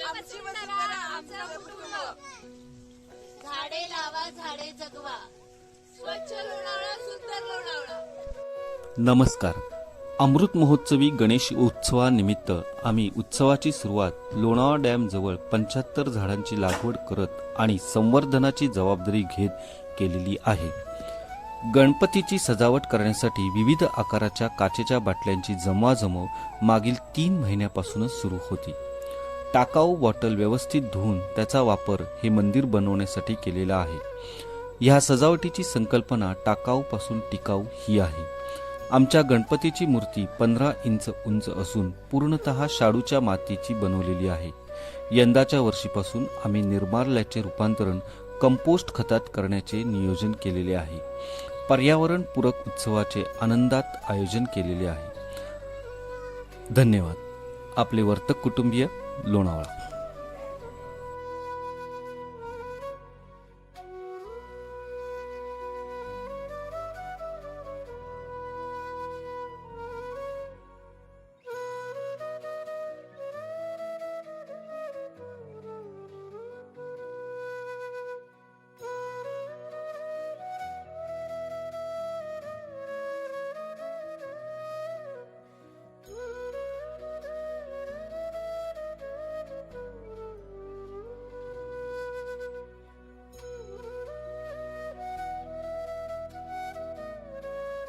आमची वसुंधरा आमचं कुटुंब. झाडे लावा झाडे जगवा. स्वच्छ लोणावळा सुंदर लोणावळा. नमस्कार. अमृत महोत्सवी गणेश उत्सवानिमित्त आम्ही उत्सवाची सुरुवात लोणावळा डॅम जवळ 75 झाडांची लागवड करत आणि संवर्धनाची जबाबदारी घेत केलेली आहे. गणपतीची सजावट करण्यासाठी विविध आकाराच्या काचेच्या बाटल्यांची जमवाजमव मागील 3 महिन्यापासूनच सुरू होती. टाकाऊ बॉटल व्यवस्थित धुवून त्याचा वापर हे मंदिर बनवण्यासाठी केलेला आहे. ह्या सजावटीची संकल्पना टाकाऊपासून टिकाऊ ही आहे. आमच्या गणपतीची मूर्ती 15 इंच उंच असून पूर्णतः शाडूच्या मातीची बनवलेली आहे. यंदाच्या वर्षीपासून आम्ही निर्माल्याचे रूपांतरण कंपोस्ट खतात करण्याचे नियोजन केलेले आहे. पर्यावरणपूरक उत्सवाचे आनंदात आयोजन केलेले आहे. धन्यवाद. आपले वर्तक कुटुंबीय, लोणावळा.